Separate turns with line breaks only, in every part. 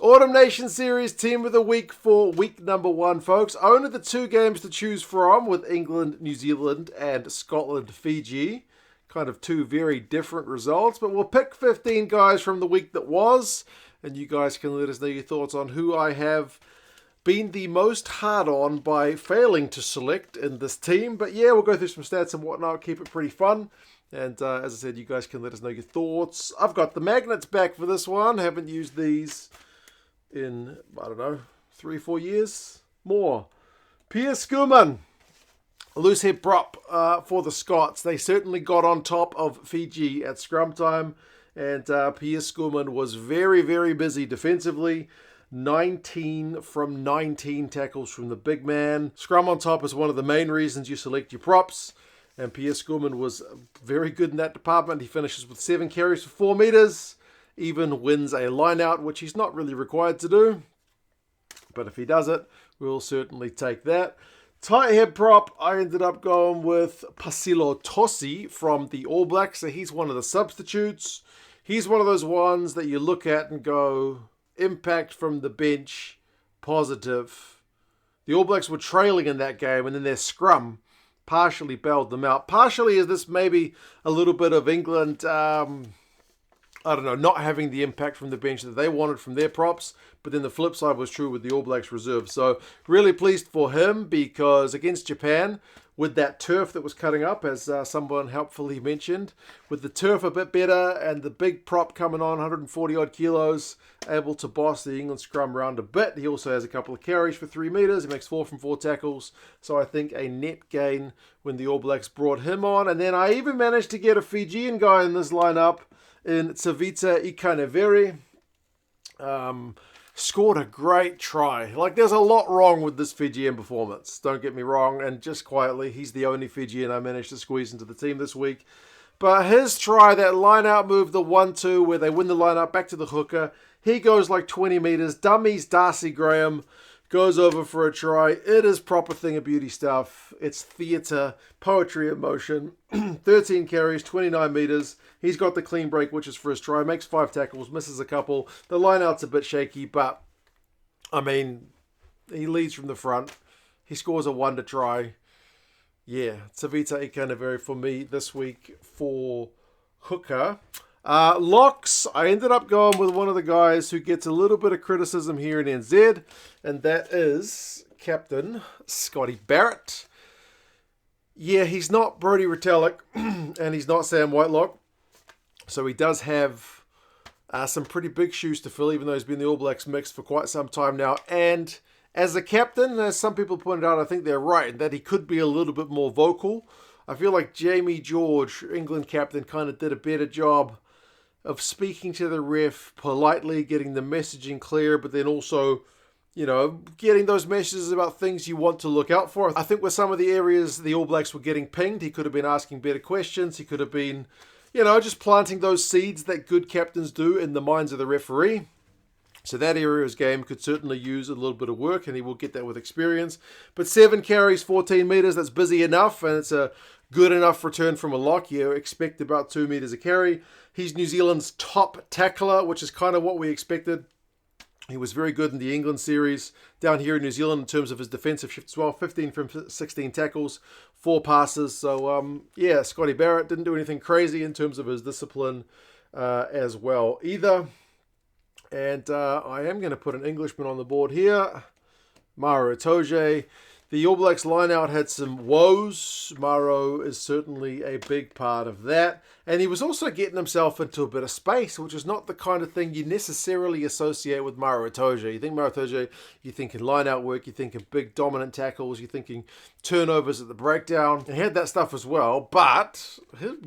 Autumn Nation Series Team of the Week for week number 1, folks. Only the 2 games to choose from with England, New Zealand, and Scotland, Fiji. Kind of 2 very different results, but we'll pick 15 guys from the week that was, and you guys can let us know your thoughts on who I have been the most hard on by failing to select in this team. But yeah, we'll go through some stats and whatnot, keep it pretty fun. And as I said, you guys can let us know your thoughts. I've got the magnets back for this one. Haven't used these in, I don't know, 3-4 years? More. Piers Schoeman, loose head prop for the Scots. They certainly got on top of Fiji at scrum time. And Piers Schoeman was very, very busy defensively. 19 from 19 tackles from the big man. Scrum on top is one of the main reasons you select your props. And Piers Schoeman was very good in that department. He finishes with 7 carries for 4 meters. Even wins a line-out, which he's not really required to do. But if he does it, we'll certainly take that. Tight head prop, I ended up going with Pasilo Tosi from the All Blacks. So he's one of the substitutes. He's one of those ones that you look at and go, impact from the bench, positive. The All Blacks were trailing in that game, and then their scrum partially bailed them out. Partially is this maybe a little bit of England, I don't know, not having the impact from the bench that they wanted from their props. But then the flip side was true with the All Blacks reserve. So really pleased for him, because against Japan, with that turf that was cutting up, as someone helpfully mentioned, with the turf a bit better and the big prop coming on, 140 odd kilos, able to boss the England scrum round a bit. He also has a couple of carries for 3 meters. He makes 4 from 4 tackles. So I think a net gain when the All Blacks brought him on. And then I even managed to get a Fijian guy in this lineup in Tsavita Ikaneveri. Scored a great try. Like, there's a lot wrong with this Fijian performance. Don't get me wrong. And just quietly, he's the only Fijian I managed to squeeze into the team this week. But his try, that line-out move, the 1-2, where they win the line-out back to the hooker. He goes like 20 meters. Dummies Darcy Graham goes over for a try. It is proper thing of beauty stuff. It's theatre, poetry in motion. 13 carries, 29 meters. He's got the clean break, which is for his try. Makes 5 tackles, misses a couple. The line-out's a bit shaky, but, I mean, he leads from the front. He scores a wonder try. Yeah, Tsavita Ikaneveri for me this week for hooker. Locks, I ended up going with one of the guys who gets a little bit of criticism here in NZ, and that is Captain Scotty Barrett. Yeah, he's not Brodie Retallick, and he's not Sam Whitelock, so he does have some pretty big shoes to fill, even though he's been the All Blacks mix for quite some time now. And as a captain, as some people pointed out, I think they're right, in that he could be a little bit more vocal. I feel like Jamie George, England captain, kind of did a better job of speaking to the ref politely, getting the messaging clear, but then also, you know, getting those messages about things you want to look out for. I think with some of the areas the All Blacks were getting pinged, he could have been asking better questions. He could have been, you know, just planting those seeds that good captains do in the minds of the referee. So that area of his game could certainly use a little bit of work, and he will get that with experience. But 7 carries, 14 meters, that's busy enough, and it's a good enough return from a lock. You expect about 2 meters a carry. He's New Zealand's top tackler, which is kind of what we expected. He was very good in the England series down here in New Zealand in terms of his defensive shift as well. 15 from 16 tackles, 4 passes. So, yeah, Scotty Barrett didn't do anything crazy in terms of his discipline as well either. And I am going to put an Englishman on the board here. Maro Itoje. The All Blacks line-out had some woes. Maro is certainly a big part of that. And he was also getting himself into a bit of space, which is not the kind of thing you necessarily associate with Maro Itoje. You think Maro Itoje, you're thinking line-out work, you're thinking big dominant tackles, you're thinking turnovers at the breakdown. He had that stuff as well, but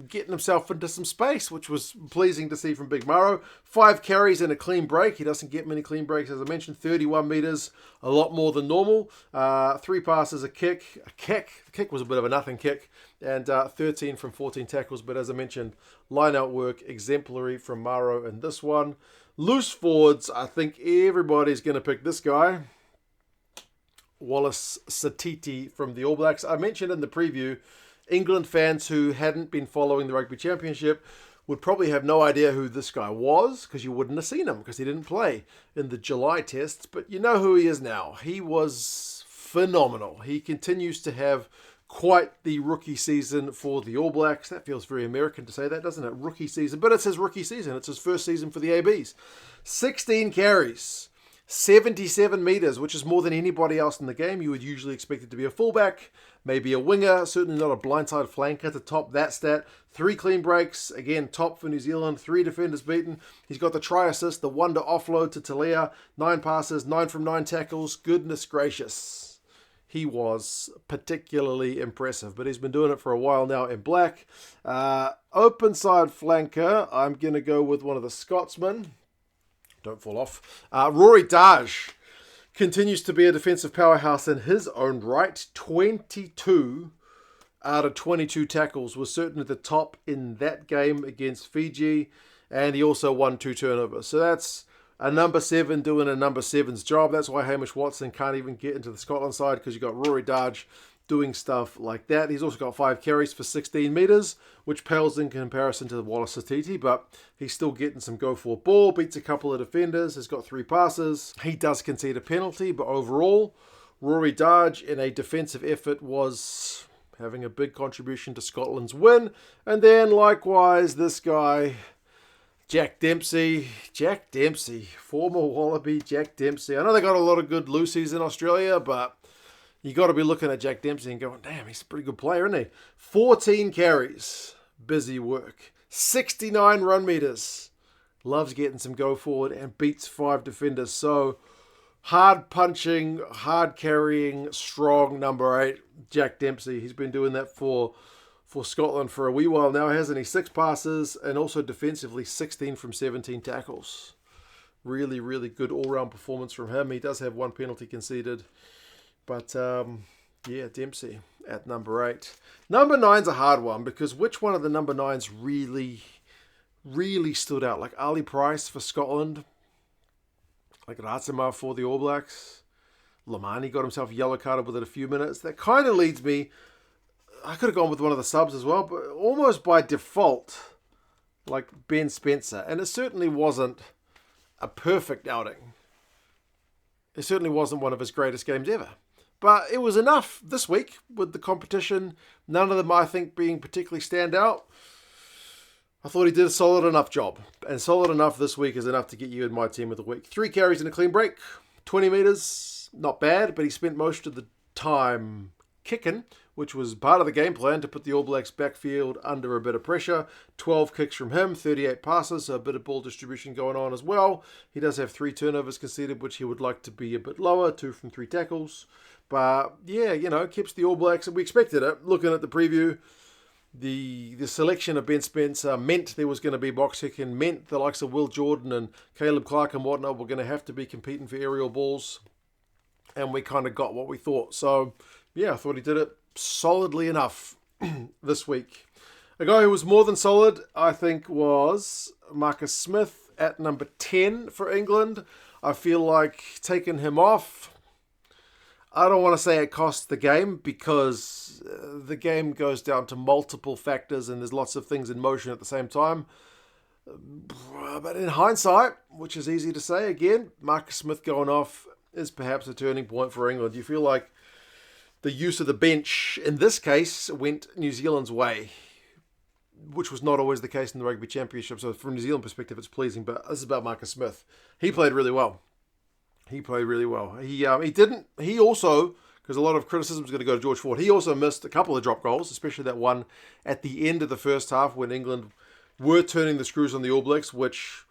getting himself into some space, which was pleasing to see from Big Maro. 5 carries and a clean break. He doesn't get many clean breaks, as I mentioned. 31 meters, a lot more than normal. 3 passes, a kick. The kick was a bit of a nothing kick. And 13 from 14 tackles. But as I mentioned, line-out work exemplary from Maro in this one. Loose forwards, I think everybody's going to pick this guy. Wallace Satiti from the All Blacks. I mentioned in the preview, England fans who hadn't been following the Rugby Championship would probably have no idea who this guy was because you wouldn't have seen him because he didn't play in the July tests. But you know who he is now. He was phenomenal. He continues to have quite the rookie season for the All Blacks. That feels very American to say that, doesn't it? Rookie season. But it's his rookie season. It's his first season for the ABs. 16 carries. 77 metres, which is more than anybody else in the game. You would usually expect it to be a fullback, maybe a winger, certainly not a blindside flanker to top that stat. 3 clean breaks, again, top for New Zealand. 3 defenders beaten. He's got the try assist, the wonder offload to Talia. 9 passes, 9 from 9 tackles. Goodness gracious. He was particularly impressive, but he's been doing it for a while now in black. Open side flanker, I'm going to go with one of the Scotsmen. Don't fall off. Rory Darge continues to be a defensive powerhouse in his own right. 22 out of 22 tackles was certainly the top in that game against Fiji. And he also won 2 turnovers. So that's a number 7 doing a number 7's job. That's why Hamish Watson can't even get into the Scotland side, because you've got Rory Darge doing stuff like that. He's also got 5 carries for 16 metres, which pales in comparison to Wallace Satiti, but he's still getting some go-for ball, beats a couple of defenders, has got 3 passes. He does concede a penalty, but overall, Rory Darge in a defensive effort was having a big contribution to Scotland's win. And then likewise, this guy, Jack Dempsey, former Wallaby Jack Dempsey. I know they got a lot of good loosies in Australia, but you got to be looking at Jack Dempsey and going, damn, he's a pretty good player, isn't he? 14 carries, busy work. 69 run meters. Loves getting some go forward and beats 5 defenders. So hard punching, hard carrying, strong number 8, Jack Dempsey. He's been doing that for Scotland for a wee while now, hasn't he? 6 passes and also defensively 16 from 17 tackles. Really, really good all-round performance from him. He does have 1 penalty conceded. But, yeah, Dempsey at number 8. Number 9's a hard one, because which one of the number 9s really, really stood out? Like Ali Price for Scotland, like Ratsama for the All Blacks. Lamani got himself yellow carded within a few minutes. That kind of leads me, I could have gone with one of the subs as well, but almost by default, like Ben Spencer. And it certainly wasn't a perfect outing. It certainly wasn't one of his greatest games ever. But it was enough this week with the competition. None of them, I think, being particularly standout. I thought he did a solid enough job. And solid enough this week is enough to get you in my team of the week. 3 carries and a clean break. 20 metres. Not bad, but he spent most of the time kicking, which was part of the game plan to put the All Blacks backfield under a bit of pressure. 12 kicks from him, 38 passes, so a bit of ball distribution going on as well. He does have 3 turnovers conceded, which he would like to be a bit lower, 2 from 3 tackles. But yeah, keeps the All Blacks, and we expected it. Looking at the preview, the selection of Ben Spencer meant there was going to be box kicking, meant the likes of Will Jordan and Caleb Clark and whatnot were going to have to be competing for aerial balls. And we kind of got what we thought. So yeah, I thought he did it solidly enough this week. A guy who was more than solid, I think, was Marcus Smith at number 10 for England. I feel like taking him off, I don't want to say it cost the game, because the game goes down to multiple factors and there's lots of things in motion at the same time. But in hindsight, which is easy to say, again, Marcus Smith going off is perhaps a turning point for England. You feel like the use of the bench, in this case, went New Zealand's way, which was not always the case in the Rugby Championship. So from a New Zealand perspective, it's pleasing. But this is about Marcus Smith. He played really well. He also, because a lot of criticism is going to go to George Ford, he also missed a couple of drop goals, especially that one at the end of the first half when England were turning the screws on the All Blacks, which,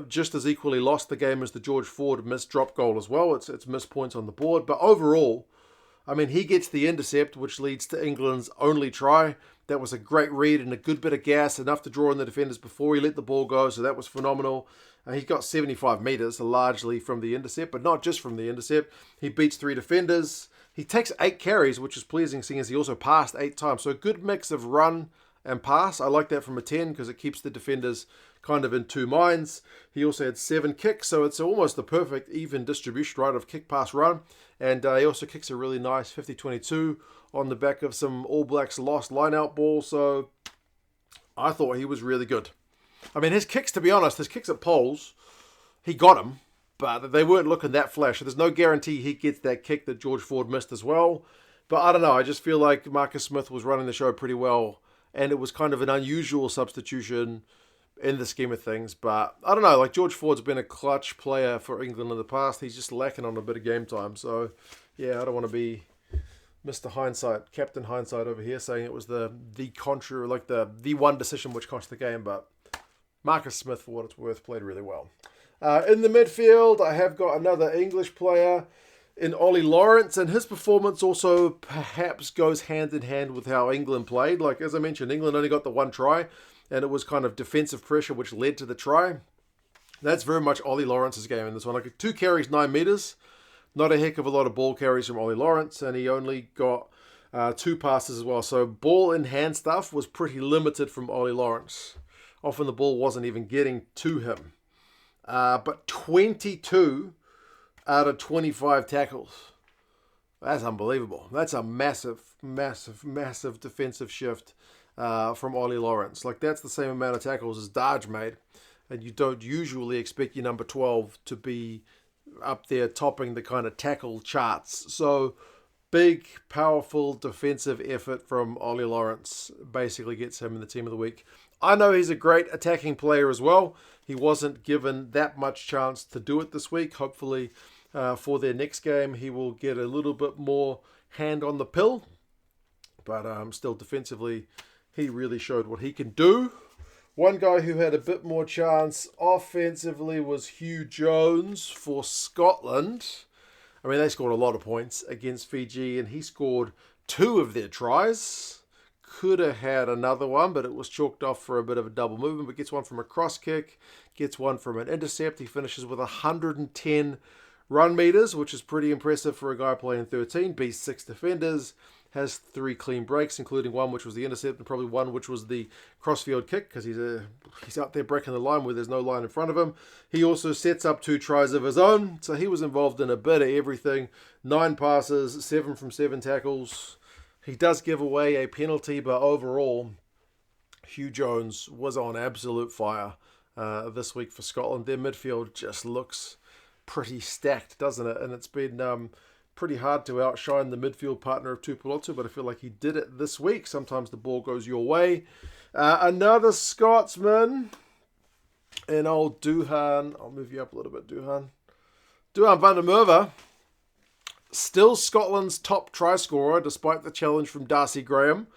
just as equally lost the game as the George Ford missed drop goal as well. It's missed points on the board. But overall, he gets the intercept, which leads to England's only try. That was a great read and a good bit of gas, enough to draw in the defenders before he let the ball go, so that was phenomenal. He got 75 metres, largely from the intercept, but not just from the intercept. He beats 3 defenders. He takes 8 carries, which is pleasing, seeing as he also passed 8 times. So a good mix of run and pass. I like that from a 10 because it keeps the defenders kind of in 2 minds. He also had 7 kicks, so it's almost the perfect even distribution, right, of kick, pass, run. And he also kicks a really nice 50-22 on the back of some All Blacks lost line-out ball. So I thought he was really good. I mean, his kicks, to be honest, his kicks at poles, he got them, but they weren't looking that flash. There's no guarantee he gets that kick that George Ford missed as well. But I don't know. I just feel like Marcus Smith was running the show pretty well, and it was kind of an unusual substitution in the scheme of things. But I don't know. Like, George Ford's been a clutch player for England in the past. He's just lacking on a bit of game time. So, yeah, I don't want to be Mr. Hindsight, Captain Hindsight over here, saying it was the contrary, like the one decision which cost the game. But Marcus Smith, for what it's worth, played really well. In the midfield, I have got another English player in Ollie Lawrence, and his performance also perhaps goes hand in hand with how England played. Like, as I mentioned, England only got the one try, and it was kind of defensive pressure which led to the try. That's very much Ollie Lawrence's game in this one. Like, 2 carries, 9 metres. Not a heck of a lot of ball carries from Ollie Lawrence, and he only got 2 passes as well. So ball in hand stuff was pretty limited from Ollie Lawrence. Often the ball wasn't even getting to him. But 22 out of 25 tackles. That's unbelievable. That's a massive, massive, massive defensive shift from Ollie Lawrence. Like, that's the same amount of tackles as Darge made. And you don't usually expect your number 12 to be up there topping the kind of tackle charts. So, big, powerful defensive effort from Ollie Lawrence basically gets him in the team of the week. I know he's a great attacking player as well. He wasn't given that much chance to do it this week. Hopefully, for their next game, he will get a little bit more hand on the pill. But still, defensively, he really showed what he can do. One guy who had a bit more chance offensively was Hugh Jones for Scotland. I mean, they scored a lot of points against Fiji, and he scored 2 of their tries. Could have had another one, but it was chalked off for a bit of a double movement. But gets one from a cross kick, gets one from an intercept. He finishes with 110 run meters, which is pretty impressive for a guy playing 13. Beats 6 defenders, has 3 clean breaks, including one which was the intercept and probably one which was the crossfield kick, because he's out there breaking the line where there's no line in front of him. He also sets up 2 tries of his own, so he was involved in a bit of everything. 9 passes, 7 from 7 tackles. He does give away a penalty, but overall, Hugh Jones was on absolute fire this week for Scotland. Their midfield just looks pretty stacked, doesn't it? And it's been pretty hard to outshine the midfield partner of Tupulotu, but I feel like he did it this week. Sometimes the ball goes your way. Another Scotsman in old Duhan. I'll move you up a little bit, Duhan. Duhan van der Merwe. Still Scotland's top try scorer, despite the challenge from Darcy Graham.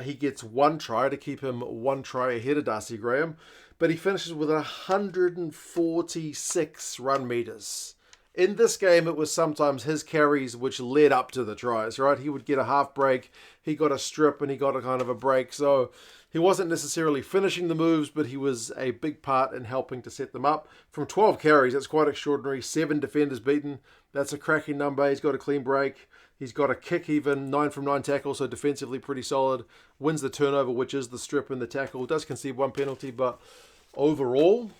He gets 1 try to keep him 1 try ahead of Darcy Graham. But he finishes with 146 run meters. In this game, it was sometimes his carries which led up to the tries, right? He would get a half break, he got a strip, and he got a kind of a break. So he wasn't necessarily finishing the moves, but he was a big part in helping to set them up. From 12 carries, that's quite extraordinary. 7 defenders beaten. That's a cracking number. He's got a clean break. He's got a kick even. 9 from 9 tackles, so defensively pretty solid. Wins the turnover, which is the strip and the tackle. Does concede 1 penalty, but overall,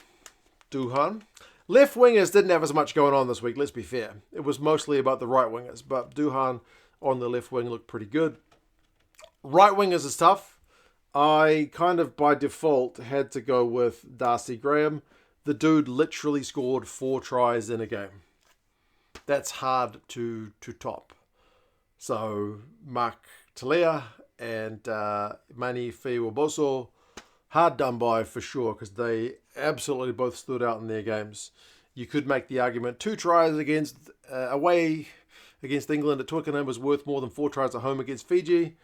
Duhan. Left wingers didn't have as much going on this week, let's be fair. It was mostly about the right wingers, but Duhan on the left wing looked pretty good. Right wingers is tough. I kind of by default had to go with Darcy Graham. The dude literally scored 4 tries in a game. That's hard to top. So Mark Talea and Mani Fiwaboso, hard done by for sure, because they absolutely both stood out in their games. You could make the argument 2 tries against away against England at Twickenham was worth more than 4 tries at home against Fiji.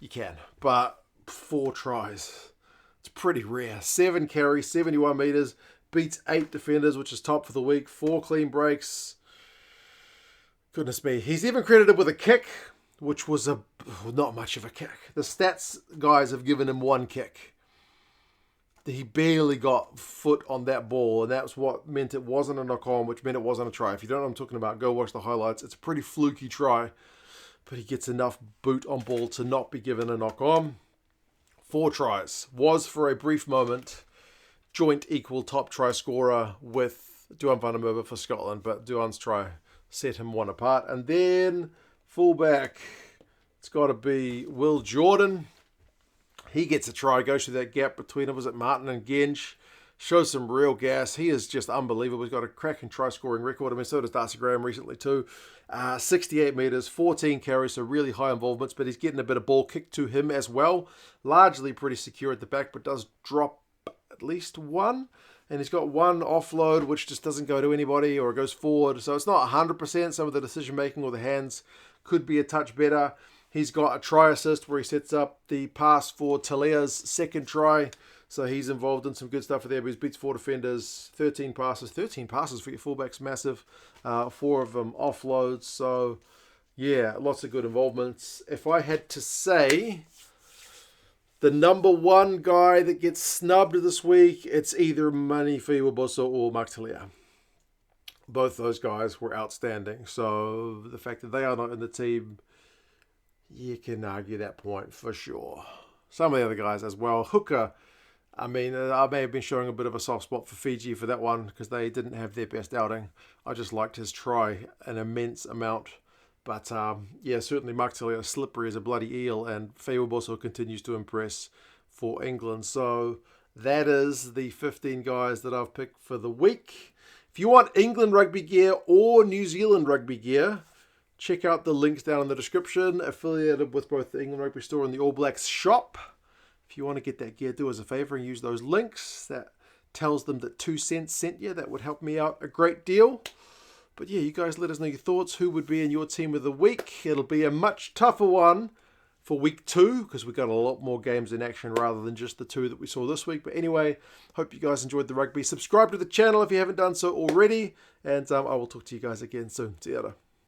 You can, but 4 tries, it's pretty rare. 7 carries, 71 meters, beats 8 defenders, which is top for the week. 4 clean breaks. Goodness me. He's even credited with a kick, which was not much of a kick. The stats guys have given him 1 kick. He barely got foot on that ball, and that's what meant it wasn't a knock-on, which meant it wasn't a try. If you don't know what I'm talking about, go watch the highlights. It's a pretty fluky try, but he gets enough boot on ball to not be given a knock-on. 4 tries. Was, for a brief moment, joint equal top try scorer with Duhan van der Merwe for Scotland, but Duhan's try set him 1 apart. And then fullback, it's got to be Will Jordan. He gets a try, goes through that gap between, was it Martin and Genge, shows some real gas. He is just unbelievable. He's got a cracking try-scoring record. I mean, so does Darcy Graham recently too. 68 metres, 14 carries, so really high involvements, but he's getting a bit of ball kicked to him as well. Largely pretty secure at the back, but does drop at least one. And he's got one offload, which just doesn't go to anybody or goes forward. So it's not 100%. Some of the decision-making or the hands could be a touch better. He's got a try assist where he sets up the pass for Talia's second try. So he's involved in some good stuff there. But he beats 4 defenders, 13 passes. 13 passes for your fullbacks, massive. 4 of them offloads. So, yeah, lots of good involvements. If I had to say the number one guy that gets snubbed this week, it's either Mani Fiwa-Boso or Mark Talia. Both those guys were outstanding. So the fact that they are not in the team, you can argue that point for sure. Some of the other guys as well. Hooker, I mean, I may have been showing a bit of a soft spot for Fiji for that one because they didn't have their best outing. I just liked his try an immense amount. But, yeah, certainly Mark Talia slippery as a bloody eel, and Fiwa-Boso continues to impress for England. So that is the 15 guys that I've picked for the week. If you want England rugby gear or New Zealand rugby gear, check out the links down in the description, affiliated with both the England Rugby Store and the All Blacks shop. If you want to get that gear, do us a favour and use those links. That tells them that 2 cents sent you. That would help me out a great deal. But yeah, you guys let us know your thoughts. Who would be in your team of the week? It'll be a much tougher one for week 2 because we've got a lot more games in action rather than just the 2 that we saw this week. But anyway, hope you guys enjoyed the rugby. Subscribe to the channel if you haven't done so already. And I will talk to you guys again soon. See you later.